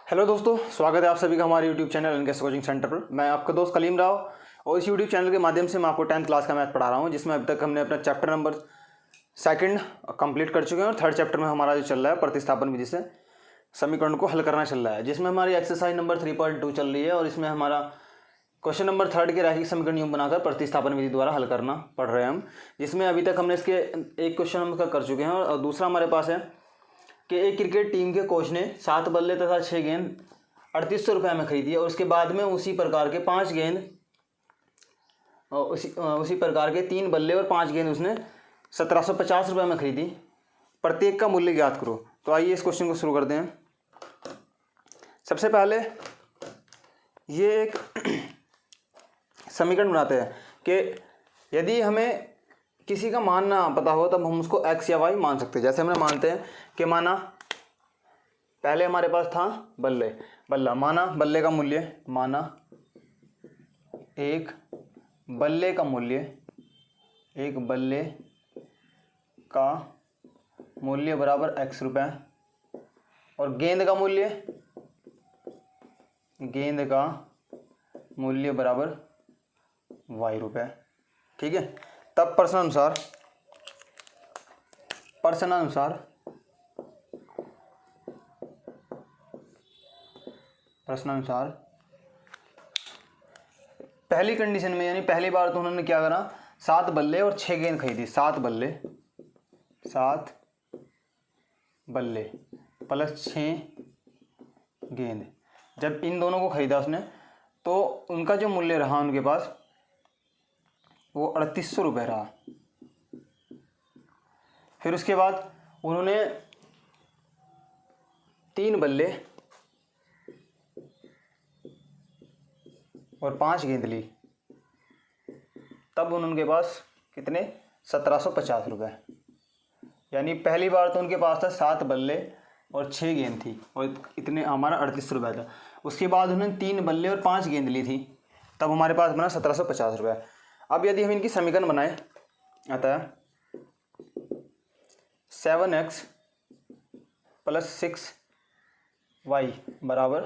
Hello दोस्तों, स्वागत है आप सभी का हमारे YouTube channel NKS coaching centre पर। मैं आपका दोस्त कलीम राव और इस यूट्यूब चैनल के माध्यम से मैं आपको 10th क्लास का मैथ पढ़ा रहा हूं, जिसमें अभी तक हमने अपना चैप्टर नंबर 2 कंप्लीट कर चुके हैं और 3rd चैप्टर में हमारा जो चल रहा है प्रतिस्थापन विधि से समीकरण को हल करना चल रहा है, जिसमें हमारी एक्सरसाइज नंबर 3.2 चल रही है और इसमें हमारा क्वेश्चन नंबर 3 के रैखिक समीकरण नियम बनाकर प्रतिस्थापन विधि द्वारा हल करना पढ़ रहे हैं हम, जिसमें अभी तक हमने इसके एक क्वेश्चन हम कर चुके हैं और दूसरा हमारे पास है कि एक क्रिकेट टीम के कोच ने 7 बल्ले तथा 6 गेंद 3800 रुपये में खरीदी और उसके बाद में उसी प्रकार के 5 गेंद उसी प्रकार के 3 बल्ले और 5 गेंद उसने 1750 रुपये में खरीदी। प्रत्येक का मूल्य ज्ञात करो। तो आइए इस क्वेश्चन को शुरू करते हैं। सबसे पहले ये एक समीकरण बनाते हैं कि यदि हमें किसी का मान ना पता हो तब हम उसको x या y मान सकते हैं। जैसे हमने मानते हैं कि माना पहले हमारे पास था बल्ला, माना बल्ले का मूल्य, माना एक बल्ले का मूल्य बराबर x रुपये और गेंद का मूल्य बराबर y रुपये। ठीक है। तब प्रश्नानुसार पहली कंडीशन में यानी पहली बार तो उन्होंने क्या करा, 7 बल्ले और 6 गेंद खरीदी। 7 बल्ले प्लस 6 गेंद। जब इन दोनों को खरीदा उसने तो उनका जो मूल्य रहा उनके पास वो 3800 रुपये रहा। फिर उसके बाद उन्होंने 3 बल्ले और 5 गेंद ली, तब उनके पास कितने 1750 रुपये। यानी पहली बार तो उनके पास था 7 बल्ले और 6 गेंद थी और इतने हमारा 3800 रुपये था। उसके बाद उन्होंने 3 बल्ले और 5 गेंद ली थी, तब हमारे पास बना 1750 रुपये। अब यदि हम इनकी समीकरण बनाएं, आता है 7x प्लस 6y बराबर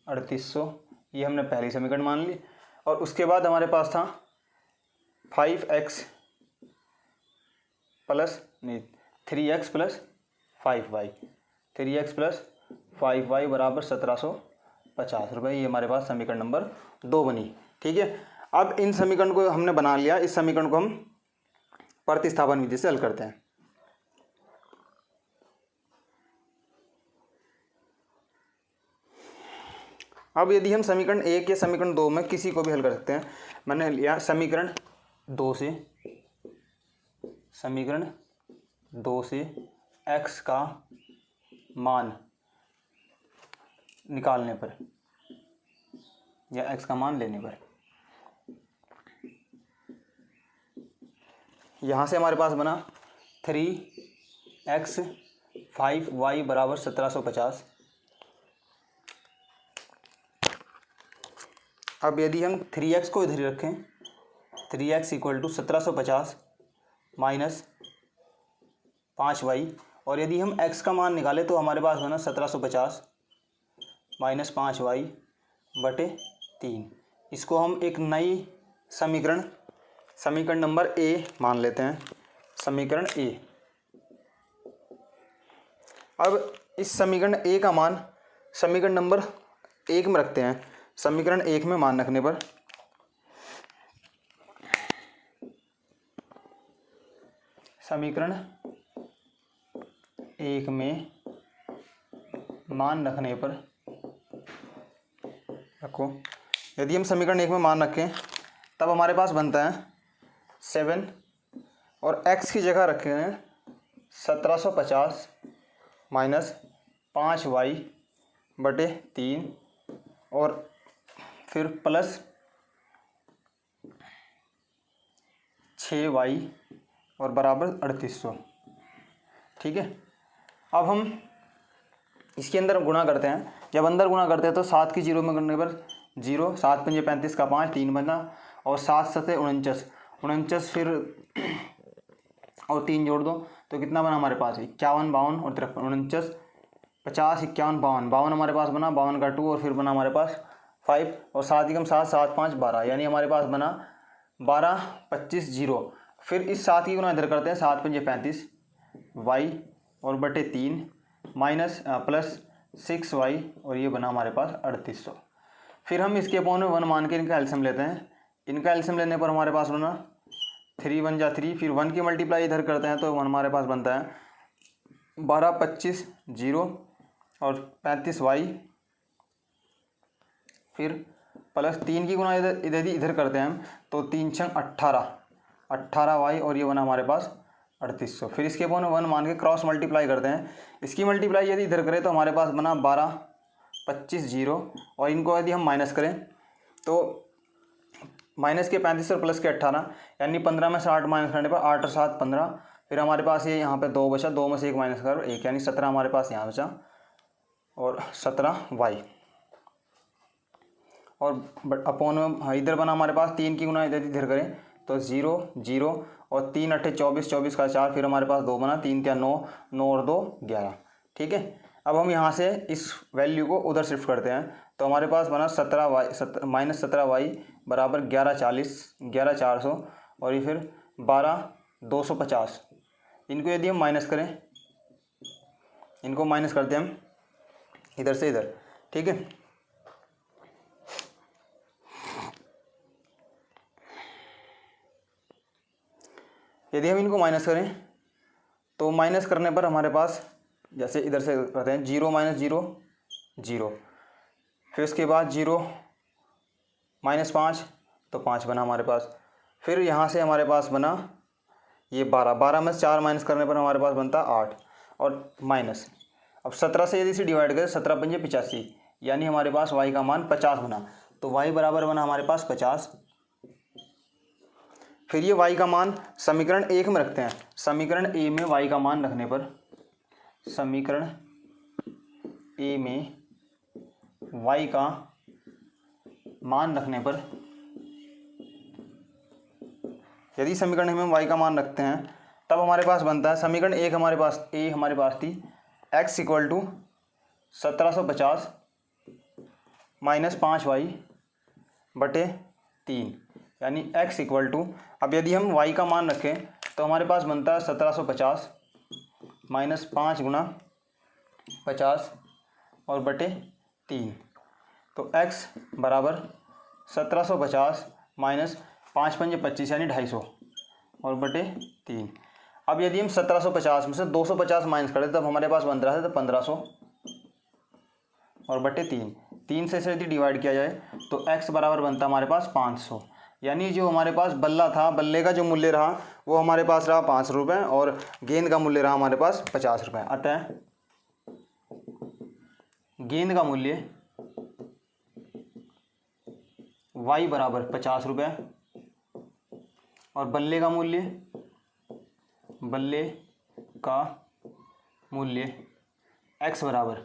3800। ये हमने पहली समीकरण मान ली। और उसके बाद हमारे पास था 3x plus 5y 3x plus 5y बराबर 1750 रुपये। ये हमारे पास समीकरण नंबर 2 बनी। ठीक है। अब इन समीकरण को हमने बना लिया, इस समीकरण को हम प्रतिस्थापन विधि से हल करते हैं। अब यदि हम समीकरण 1 या समीकरण 2 में किसी को भी हल कर सकते हैं। मैंने लिया समीकरण 2 से x का मान निकालने पर या x का मान लेने पर, यहाँ से हमारे पास बना 3x 5y बराबर 1750। अब यदि हम 3x को इधर रखें, 3x equal to 1750 minus 5y, और यदि हम x का मान निकालें तो हमारे पास बना 1750 माइनस 5y बटे 3। इसको हम एक नई समीकरण नंबर a मान लेते हैं। समीकरण a। अब इस समीकरण a का मान समीकरण नंबर 1 में रखते हैं। समीकरण 1 में मान रखने पर रखो, यदि हम समीकरण 1 में मान रखें तब हमारे पास बनता है 7 और x की जगह रखे हैं 1750 माइनस 5y बटे 3 और फिर प्लस 6y और बराबर 3800। ठीक है। अब हम इसके अंदर गुणा करते हैं। जब अंदर गुणा करते हैं तो 7 की 0 में करने पर 0, 7 पंजे 35 का 5, 3 बना और 7 सते 49, फिर और 3 जोड़ दो तो कितना बना हमारे पास 51, 52 और 53, 50, 51, 52, 52 हमारे पास बना, 52 का 2 और फिर बना हमारे पास 5 और 7 एकम 7, 7 5 12, यानी हमारे पास बना 12 25 0। फिर इस 7 की गुना इधर करते हैं, 7 पंजे 35 y और बटे 3 माइनस प्लस 6y और ये बना हमारे पास 3800। फिर हम इसके अपॉन में 1 मान के इनका एल्सियम लेते हैं। इनका एल्सियम लेने पर हमारे पास बना 3 1 जा 3, फिर 1 की मल्टीप्लाई इधर करते हैं तो 1 हमारे पास बनता है 12 25 0 और 35y, फिर प्लस 3 की गुना इधर करते हैं हम तो 3 6 18y और ये बना हमारे पास 3800। फिर इसके अपॉन 1 मान के क्रॉस मल्टीप्लाई करते हैं। इसकी मल्टीप्लाई यदि इधर करें तो हमारे पास बना 12 25 0 और इनको यदि हम माइनस करें तो माइनस के 35 और प्लस के 18, यानी 15 में से 8 माइनस करने पर 8 और 7 15। फिर हमारे पास ये यहाँ पे 2 बचा, 2 में से 1 माइनस कर 1, यानी 17 हमारे पास यहाँ बचा और 17y और अपॉन में इधर बना हमारे पास 3 की गुना इधर करें तो 0 0 और 3 8 24, 24 का 4, फिर हमारे पास 2 बना, 3 3 9, 9 और 2 11। ठीक है, अब हम यहाँ से इस वैल्यू को उधर शिफ्ट करते हैं तो हमारे पास बना 17y माइनस 17y बराबर 1140 11400 और ये फिर 12 250। इनको यदि हम माइनस करें, इनको माइनस करते हैं हम इधर से इधर। ठीक है, यदि हम इनको माइनस करें तो माइनस करने पर हमारे पास जैसे इधर से करते हैं 0 माइनस 0 0, फिर उसके बाद 0 माइनस 5 तो 5 बना हमारे पास। फिर यहाँ से हमारे पास बना ये 12 में से 4 माइनस करने पर हमारे पास बनता 8 और माइनस। अब 17 से यदि इसे डिवाइड करें 17 पंजे 85, यानी हमारे पास y का मान 50 बना, तो y बराबर बना हमारे पास 50। फिर ये y का मान समीकरण 1 में रखते हैं। समीकरण a में y का मान रखने पर, समीकरण a में y का मान रखने पर, यदि समीकरण में y का मान रखते हैं तब हमारे पास बनता है समीकरण 1 हमारे पास a हमारे पास थी x equal to 1750 minus 5y बटे 3, यानी x इक्वल टू, अब यदि हम y का मान रखें तो हमारे पास बनता है 1750 माइनस 5 गुना 50 और बटे 3, तो x बराबर 1750 माइनस 5 पंजे 25 यानी 250 और बटे 3। अब यदि हम 1750 में से 250 माइनस करें तब हमारे पास बन रहा है तो 1500 और बटे 3 से यदि डिवाइड किया जाए तो x बराबर बनता हमारे पास 500, यानी जो हमारे पास बल्ला था, बल्ले का जो मूल्य रहा वो हमारे पास रहा 5 रुपये और गेंद का मूल्य रहा हमारे पास 50 रुपये। अतः गेंद का मूल्य y बराबर 50 रुपये और बल्ले का मूल्य x बराबर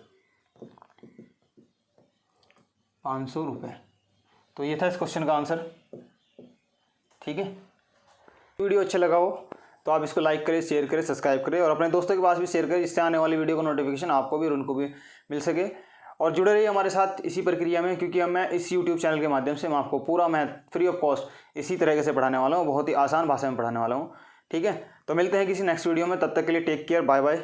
500 रुपये। तो ये था इस क्वेश्चन का आंसर। ठीक है, वीडियो अच्छा लगा हो तो आप इसको लाइक करें, शेयर करें, सब्सक्राइब करें और अपने दोस्तों के पास भी शेयर करें, जिससे आने वाली वीडियो का नोटिफिकेशन आपको भी और उनको भी मिल सके। और जुड़े रहिए हमारे साथ इसी प्रक्रिया में, क्योंकि मैं इस यूट्यूब चैनल के माध्यम से मैं आपको पूरा मैथ फ्री ऑफ कॉस्ट इसी तरीके से पढ़ाने वाला हूँ, बहुत ही आसान भाषा में पढ़ाने वाला हूँ। ठीक है, तो मिलते हैं किसी नेक्स्ट वीडियो में, तब तक के लिए टेक केयर, बाय बाय।